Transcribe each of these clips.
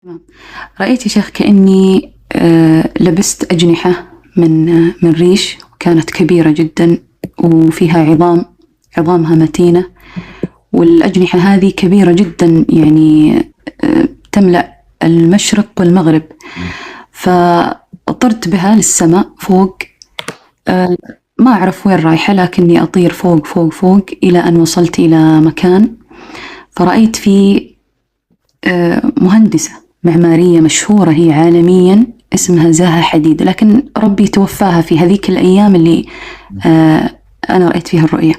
تمام. رأيت يا شيخ كأني لبست أجنحة من ريش، كانت كبيرة جدا وفيها عظامها متينة، والأجنحة هذه كبيرة جدا، يعني تملأ المشرق والمغرب. فطرت بها للسماء فوق، ما أعرف وين رايحة، لكني أطير فوق فوق فوق إلى أن وصلت إلى مكان، فرأيت فيه مهندسة معمارية مشهورة هي عالميا، اسمها زاها حديد، لكن ربي توفاها في هذيك الأيام اللي أنا رأيت فيها الرؤية.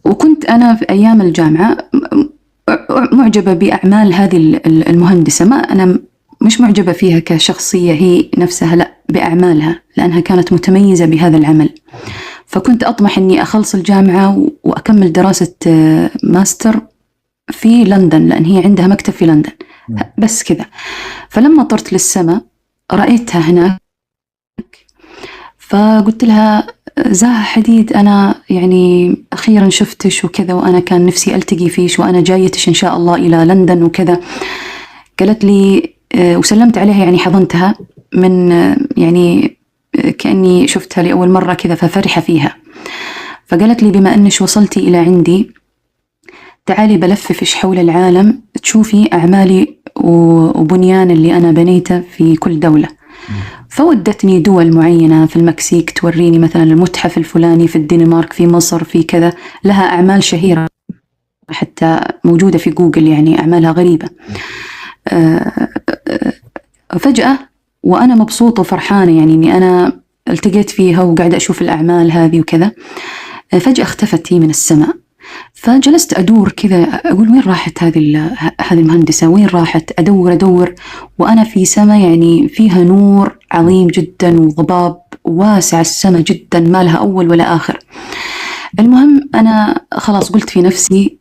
وكنت أنا في أيام الجامعة معجبة بأعمال هذه المهندسة، ما أنا مش معجبة فيها كشخصية هي نفسها، لا، بأعمالها، لأنها كانت متميزة بهذا العمل. فكنت أطمح أني أخلص الجامعة وأكمل دراسة ماستر في لندن، لأن هي عندها مكتب في لندن، بس كذا. فلما طرت للسماء رأيتها هناك، فقلت لها زاها حديد، أنا يعني أخيرا شفتش وكذا، وأنا كان نفسي ألتقي فيش، وأنا جايتش إن شاء الله إلى لندن وكذا. قالت لي وسلمت عليها، يعني حضنتها من يعني كأني شفتها لأول مرة كذا، ففرحة فيها. فقالت لي بما أنش وصلتي إلى عندي، تعالي بلففش حول العالم تشوفي أعمالي وبنيان اللي أنا بنيته في كل دولة. فودتني دول معينة، في المكسيك توريني مثلا المتحف الفلاني، في الدنمارك، في مصر، في كذا، لها أعمال شهيرة حتى موجودة في جوجل، يعني أعمالها غريبة. فجأة وأنا مبسوطة وفرحانة، يعني أني أنا التقيت فيها وقاعدة أشوف الأعمال هذه وكذا، فجأة اختفت هي من السماء. فجلست أدور كذا، أقول وين راحت هذه المهندسة، وين راحت؟ أدور وأنا في سماء يعني فيها نور عظيم جدا وضباب واسع، السماء جدا ما لها أول ولا آخر. المهم أنا خلاص قلت في نفسي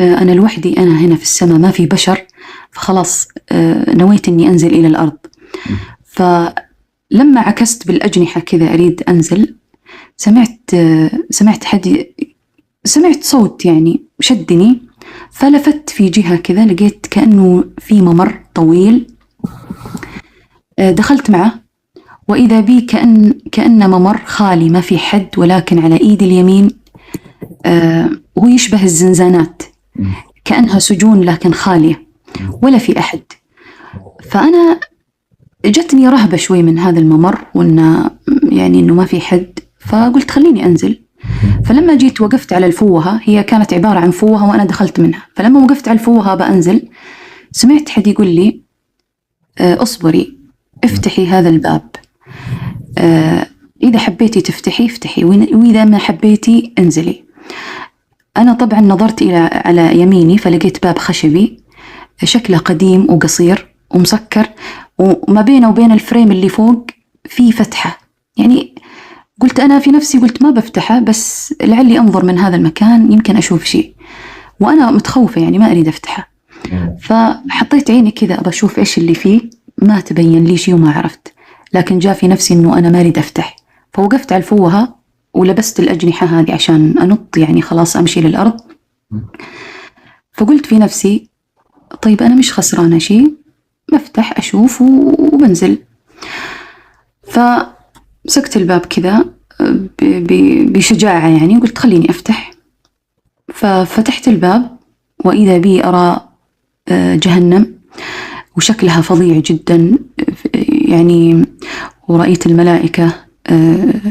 أنا لوحدي، أنا هنا في السماء ما في بشر، فخلاص نويت أني أنزل إلى الأرض. فلما عكست بالأجنحة كذا أريد أنزل، سمعت صوت يعني شدني، فلفت في جهة كذا، لقيت كأنه في ممر طويل، دخلت معه، وإذا بي كأن ممر خالي ما في حد، ولكن على إيدي اليمين هو يشبه الزنزانات، كأنها سجون لكن خالية ولا في أحد. فأنا جتني رهبة شوي من هذا الممر، وإنه يعني إنه ما في حد، فقلت خليني أنزل. فلما جيت وقفت على الفوهة، هي كانت عبارة عن فوهة وأنا دخلت منها، فلما وقفت على الفوهة بأنزل، سمعت حد يقول لي أصبري، افتحي هذا الباب، إذا حبيتي تفتحي افتحي، وإذا ما حبيتي انزلي. أنا طبعا نظرت على يميني، فلقيت باب خشبي شكله قديم وقصير ومسكر، وما بينه وبين الفريم اللي فوق في فتحة. يعني قلت أنا في نفسي، قلت ما بفتحه، بس لعلي أنظر من هذا المكان يمكن أشوف شيء، وأنا متخوفة يعني ما أريد أفتحه. فحطيت عيني كذا أبى أشوف إيش اللي فيه، ما تبين لي شيء وما عرفت، لكن جاء في نفسي إنه أنا ما أريد أفتح. فوقفت على الفوهة ولبست الأجنحة هذه عشان أنط، يعني خلاص أمشي للأرض. فقلت في نفسي طيب أنا مش خسرانة شيء، بفتح أشوف وبنزل. فمسكت الباب كذا بشجاعة، يعني قلت خليني أفتح. ففتحت الباب، وإذا بي أرى جهنم، وشكلها فظيع جدا يعني، ورأيت الملائكة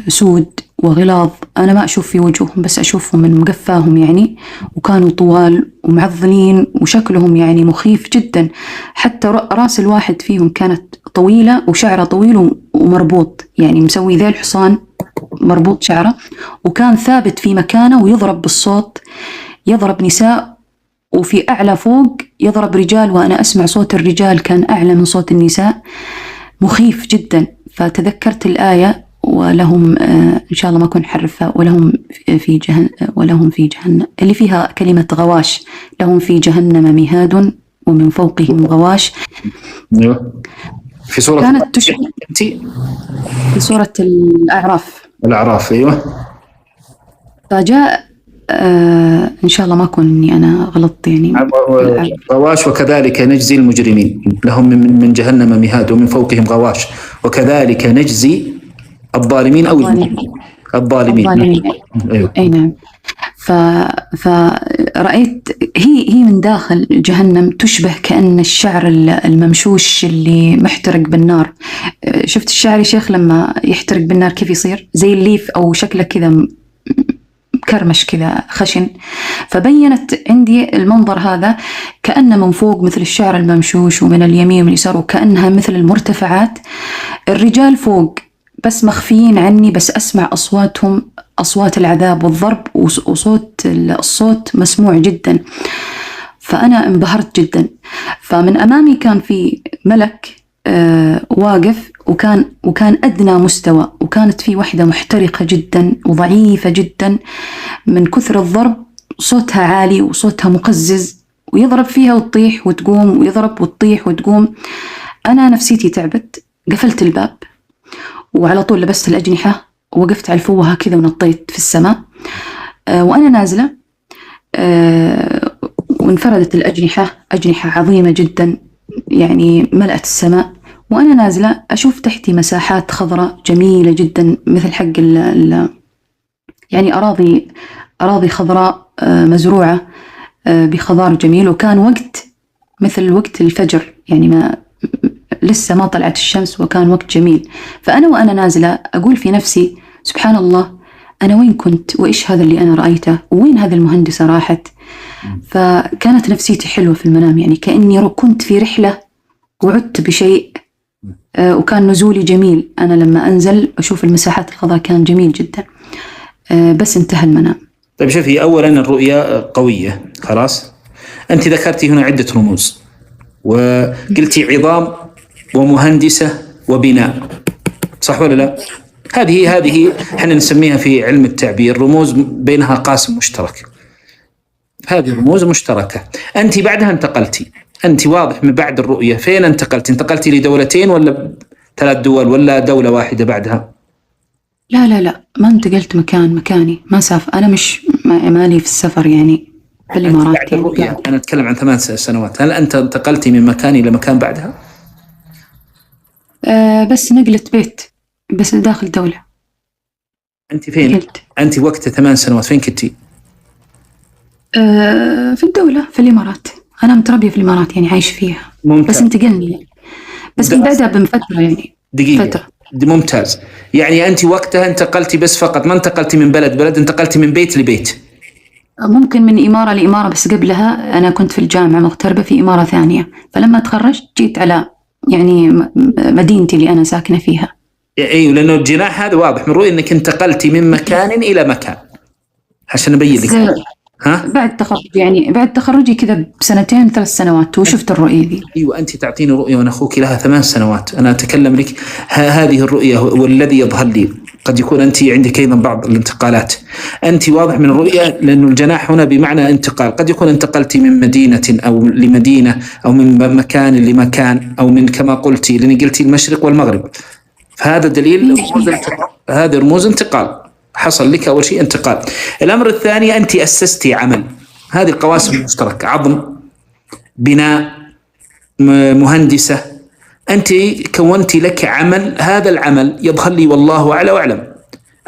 سود وغلاظ، أنا ما أشوف في وجوههم بس أشوفهم من مقفاهم يعني، وكانوا طوال ومعضلين وشكلهم يعني مخيف جدا. حتى رأس الواحد فيهم كانت طويلة وشعره طويل ومربوط، يعني مسوي ذي الحصان مربوط شعره، وكان ثابت في مكانه ويضرب بالصوت، يضرب نساء، وفي أعلى فوق يضرب رجال، وأنا أسمع صوت الرجال كان أعلى من صوت النساء، مخيف جدا. فتذكرت الآية ولهم إن شاء الله ما أكون حرفها، ولهم في جهنم اللي فيها كلمة غواش، لهم في جهنم مهاد ومن فوقهم غواش. أيوة. في سورة كانت تشبه في سورة الأعراف. أيوة. فجاء إن شاء الله ما أكون إني أنا غلطت يعني. غواش وكذلك نجزي المجرمين لهم من جهنم مهاد ومن فوقهم غواش وكذلك نجزي الظالمين أو الظالمين. أيوه. أي نعم. فرأيت هي من داخل جهنم تشبه كأن الشعر الممشوش اللي محترق بالنار. شفت الشعر يا شيخ لما يحترق بالنار كيف يصير؟ زي الليف أو شكله كذا كرمش كذا خشن. فبينت عندي المنظر هذا كأنه من فوق مثل الشعر الممشوش ومن اليمين ومن اليسار وكأنها مثل المرتفعات. الرجال فوق بس مخفيين عني، بس أسمع أصواتهم، أصوات العذاب والضرب، وصوت الصوت مسموع جدا. فأنا انبهرت جدا. فمن أمامي كان في ملك واقف وكان أدنى مستوى، وكانت في وحدة محترقة جدا وضعيفة جدا من كثر الضرب، صوتها عالي وصوتها مقزز ويضرب فيها وتطيح وتقوم ويضرب وتطيح وتقوم. أنا نفسيتي تعبت، قفلت الباب وعلى طول لبست الأجنحة ووقفت على الفوهة كذا ونطيت في السماء. وأنا نازلة وانفردت الأجنحة، أجنحة عظيمة جدا يعني ملأت السماء. وأنا نازلة أشوف تحتي مساحات خضراء جميلة جدا مثل حق يعني أراضي خضراء مزروعة بخضار جميل. وكان وقت مثل وقت الفجر يعني لسه ما طلعت الشمس، وكان وقت جميل. وأنا نازلة أقول في نفسي سبحان الله، أنا وين كنت وإيش هذا اللي أنا رأيته وين هذه المهندسة راحت. فكانت نفسيتي حلوة في المنام، يعني كأني كنت في رحلة وعدت بشيء. وكان نزولي جميل، أنا لما أنزل أشوف المساحات الخضراء كان جميل جدا. بس انتهى المنام. طيب شوفي، أولا الرؤية قوية خلاص. أنت ذكرتي هنا عدة رموز وقلتي عظام ومهندسة وبناء، صح ولا لا؟ هذه احنا نسميها في علم التعبير رموز بينها قاسم مشترك. هذه رموز مشتركة. أنت بعدها انتقلتي، أنت واضح من بعد الرؤية فين انتقلتي لدولتين ولا 3 دول ولا دولة واحدة بعدها؟ لا ما انتقلت مكاني ما سافر. أنا مش مالي في السفر يعني في الإمارات. بعد الرؤية أنا أتكلم عن 8 سنوات. هل أنت انتقلتي من مكان إلى مكان بعدها؟ بس نقلت بيت بس داخل دولة. أنت فين؟ نقلت. أنت وقت 8 سنوات فين كنتي؟ في الدولة في الإمارات. أنا متربية في الإمارات يعني عايش فيها. ممتاز. بس انتقلني بس من بعدها بفترة يعني دقيقة. فترة. ممتاز. يعني أنت وقتها انتقلتي بس فقط، ما انتقلتي من بلد، انتقلتي من بيت لبيت. ممكن من إمارة لإمارة، بس قبلها أنا كنت في الجامعة مغتربة في إمارة ثانية. فلما تخرجت جيت على يعني مدينتي اللي أنا ساكنة فيها. أيوة، لأنه الجناح هذا واضح من رؤية أنك انتقلتي من مكان إلى مكان عشان نبين لك. بعد تخرجي كذا بسنتين 3 سنوات وشفت الرؤية دي. أيوة، أنت تعطيني رؤية وأنا أخوك لها 8 سنوات. أنا أتكلم لك هذه الرؤية والذي يظهر لي. قد يكون أنت عندك أيضا بعض الانتقالات. أنت واضح من الرؤية لأنه الجناح هنا بمعنى انتقال. قد يكون انتقلتي من مدينة أو لمدينة أو من مكان لمكان أو من كما قلتي لأن قلتي المشرق والمغرب. فهذا دليل هذا رموز انتقال حصل لك. أول شيء انتقال. الأمر الثاني أنت أسستي عمل. هذه القواسم المشتركة: عظم، بناء، مهندسة. أنت كونتي لك عمل. هذا العمل يظهر لي والله أعلى وأعلم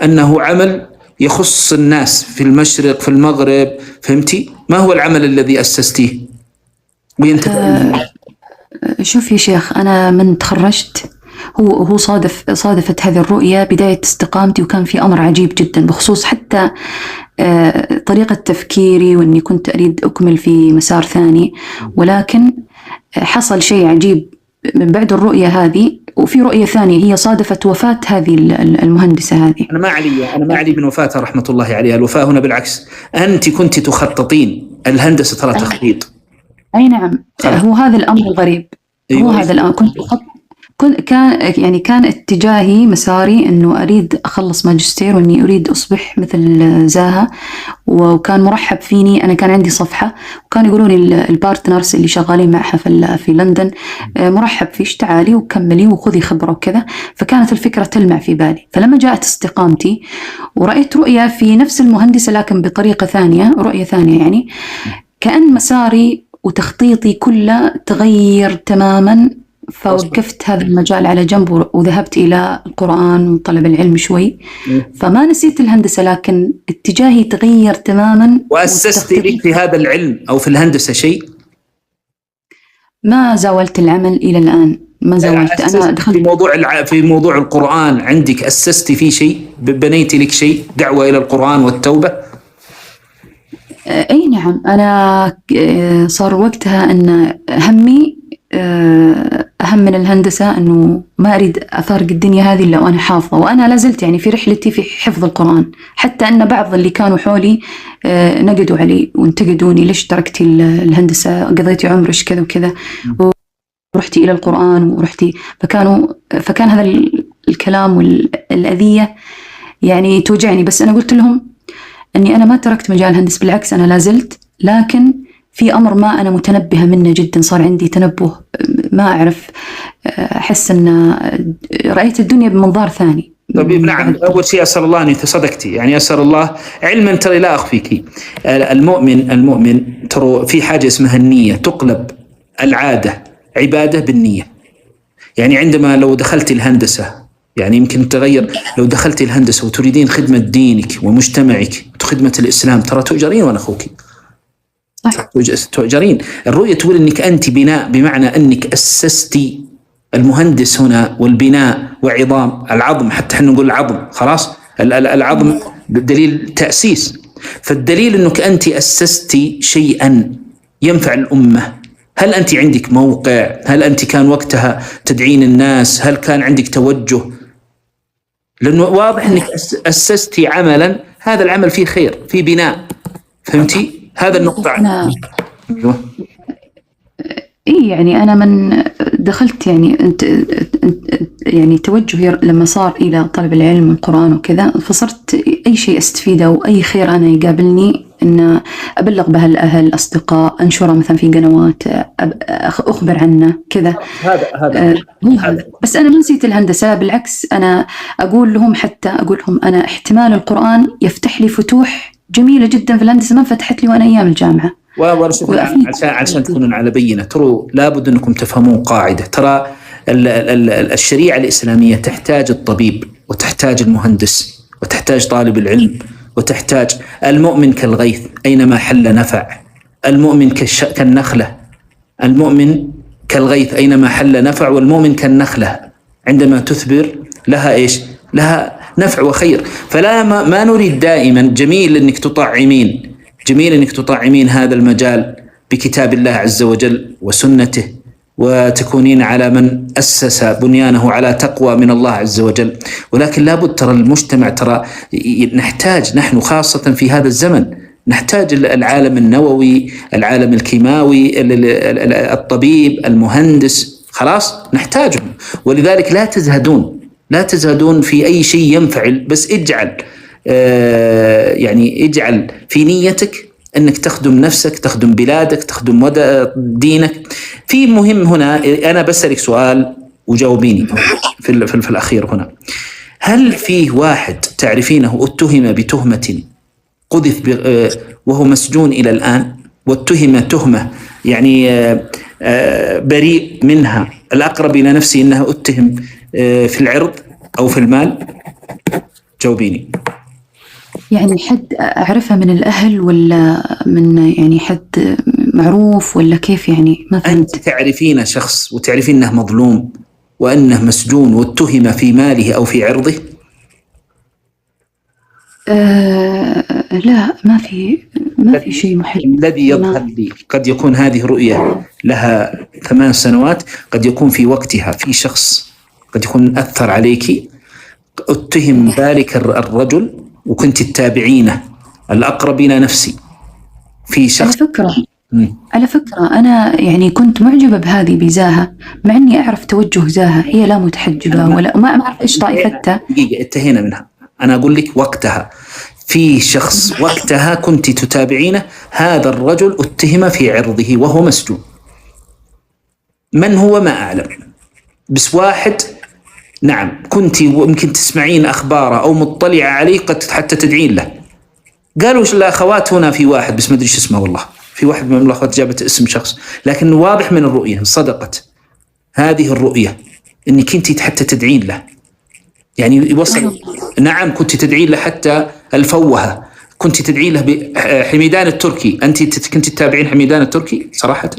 أنه عمل يخص الناس في المشرق في المغرب. فهمتي؟ ما هو العمل الذي أسستيه وينتبه؟ شوف يا شيخ، أنا من تخرجت هو صادفت هذه الرؤية بداية استقامتي. وكان في أمر عجيب جدا بخصوص حتى طريقة تفكيري، وأني كنت أريد أكمل في مسار ثاني. ولكن حصل شيء عجيب من بعد الرؤية هذه. وفي رؤية ثانية هي صادفت وفاة هذه المهندسة هذه. أنا ما علي من وفاتها رحمة الله عليها. الوفاة هنا بالعكس. أنت كنت تخططين. الهندسة ترى تخطيط. أي نعم. هو هذا الأمر الغريب. هو هذا الأمر. كان اتجاهي مساري إنه أريد أخلص ماجستير، وإني أريد أصبح مثل زاها، وكان مرحب فيني. أنا كان عندي صفحة، وكان يقولون لي البارتنرز اللي شغالين معها في لندن مرحب فيش، تعالي وكملي وخذي خبرة وكذا. فكانت الفكرة تلمع في بالي. فلما جاءت استقامتي ورأيت رؤية في نفس المهندسة لكن بطريقة ثانية، رؤية ثانية يعني، كأن مساري وتخطيطي كله تغير تماماً. فوقفت هذا المجال على جنب وذهبت إلى القرآن وطلب العلم شوي. فما نسيت الهندسة، لكن اتجاهي تغير تماماً. وأسست لك في هذا العلم أو في الهندسة شيء؟ ما زاولت العمل إلى الآن، ما زاولت. أنا دخلت في موضوع القرآن عندك، أسستي فيه شيء، بنيتي لك شيء، دعوة إلى القرآن والتوبة؟ أي نعم. أنا صار وقتها أن همي أهم من الهندسة، أنه ما أريد أفارق الدنيا هذه إلا وأنا حافظة. وأنا لازلت يعني في رحلتي في حفظ القرآن، حتى أن بعض اللي كانوا حولي نقدوا علي وانتقدوني، ليش تركتي الهندسة، قضيتي عمرش كذا وكذا ورحتي إلى القرآن ورحتي. فكان هذا الكلام والأذية يعني توجعني. بس أنا قلت لهم أني أنا ما تركت مجال الهندسة، بالعكس أنا لازلت، لكن في أمر ما أنا متنبهة منه جدا، صار عندي تنبه، ما أعرف، أحس أن رأيت الدنيا بمنظار ثاني. طيب نعم. أول شيء أسأل الله أن صدقتي، يعني أسأل الله علما ترى لا أخفيك. المؤمن ترى في حاجة اسمها النية، تقلب العادة عبادة بالنية. يعني عندما لو دخلت الهندسة، يعني يمكن تغير، لو دخلت الهندسة وتريدين خدمة دينك ومجتمعك وخدمة الإسلام، ترى تؤجرين وأنا أخوك، تؤجرين. الرؤية تقول أنك أنت بناء، بمعنى أنك أسستي. المهندس هنا والبناء وعظام العظم، حتى احنا نقول العظم خلاص، العظم بالدليل تأسيس. فالدليل أنك أنت أسستي شيئا ينفع الأمة. هل أنت عندك موقع؟ هل أنت كان وقتها تدعين الناس؟ هل كان عندك توجه؟ لأنه واضح أنك أسستي عملا، هذا العمل فيه خير، فيه بناء، فهمتي؟ هذا النقطة. إيه يعني أنا من دخلت يعني يعني توجهي لما صار إلى طلب العلم والقرآن وكذا، فصرت أي شيء أستفيده وأي خير أنا يقابلني إن أبلغ به الأهل، أصدقاء، أنشره مثلا في قنوات، أخبر عنه كذا. هذا بس أنا ما نسيت الهندسة، بالعكس أنا أقول لهم أنا احتمال القرآن يفتح لي فتوح جميلة جدا في الهندسة ما فتحت لي وأنا أيام الجامعة. عشان تكونون على بينة، ترى لابد أنكم تفهمون قاعدة. ترى الشريعة الإسلامية تحتاج الطبيب، وتحتاج المهندس، وتحتاج طالب العلم، وتحتاج المؤمن كالغيث أينما حل نفع. المؤمن كالنخلة، المؤمن كالغيث أينما حل نفع، والمؤمن كالنخلة عندما تثمر لها إيش؟ لها نفع وخير. فلا ما نريد دائما، جميل أنك تطعمين هذا المجال بكتاب الله عز وجل وسنته، وتكونين على من أسس بنيانه على تقوى من الله عز وجل. ولكن لابد ترى المجتمع، نحتاج نحن خاصة في هذا الزمن، نحتاج العالم النووي، العالم الكيماوي، الطبيب، المهندس، خلاص نحتاجهم. ولذلك لا تزهدون في أي شيء ينفعل، بس اجعل في نيتك أنك تخدم نفسك، تخدم بلادك، تخدم دينك. في مهم هنا، أنا بسألك سؤال وجاوبيني في الأخير هنا. هل فيه واحد تعرفينه اتهم بتهمة قذف وهو مسجون إلى الآن، واتهم تهمة يعني بريء منها، الأقرب إلى نفسي أنها اتهم في العرض أو في المال؟ جاوبيني. يعني حد أعرفه من الأهل ولا من يعني حد معروف ولا كيف يعني؟ ما فهمت. أنت تعرفين شخص وتعرفين أنه مظلوم وأنه مسجون واتهم في ماله أو في عرضه؟ لا، ما في شيء محل. الذي يظهر لي قد يكون هذه رؤية لها 8 سنوات، قد يكون في وقتها في شخص قد يكون أثر عليك، اتهم ذلك الرجل وكنت تتابعينه، الأقرب إلى نفسي، في شخص على فكرة أنا يعني كنت معجبة بهذه بزاهة، مع إني أعرف توجه زاهة، هي لا متحجبة ولا ما أعرف إيش طائفتها. دقيقة، انتهينا منها. أنا أقول لك وقتها في شخص وقتها كنت تتابعينه، هذا الرجل اتهم في عرضه وهو مسجون. من هو ما أعلم، بس واحد نعم كنت يمكن تسمعين أخباره أو مطلعة عليه قد حتى تدعين له. قالوا الأخوات هنا في واحد بس ما أدري شو اسمه والله، في واحد من الأخوات جابت اسم شخص، لكن واضح من الرؤية صدقت هذه الرؤية إنك كنت حتى تدعين له، يعني يوصل. نعم كنت تدعين له حتى الفوهة، كنت تدعين له بحميدان التركي. أنت كنت تتابعين حميدان التركي صراحة؟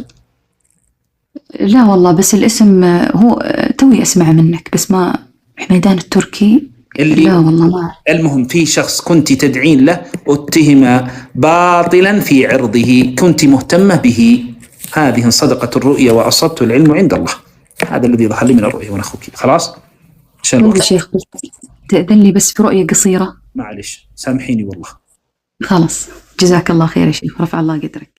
لا والله، بس الاسم هو توي أسمع منك، بس ما حميدان التركي لا والله ما. المهم في شخص كنت تدعين له اتهم باطلا في عرضه، كنت مهتمة به. هذه صدقة الرؤية وأصبت العلم عند الله. هذا الذي ظهر لي من الرؤية وأنا أخوك. خلاص يا شيخ تأذن لي بس في رؤية قصيرة، معلش سامحيني والله. خلاص جزاك الله خير يا شيخ، رفع الله قدرك.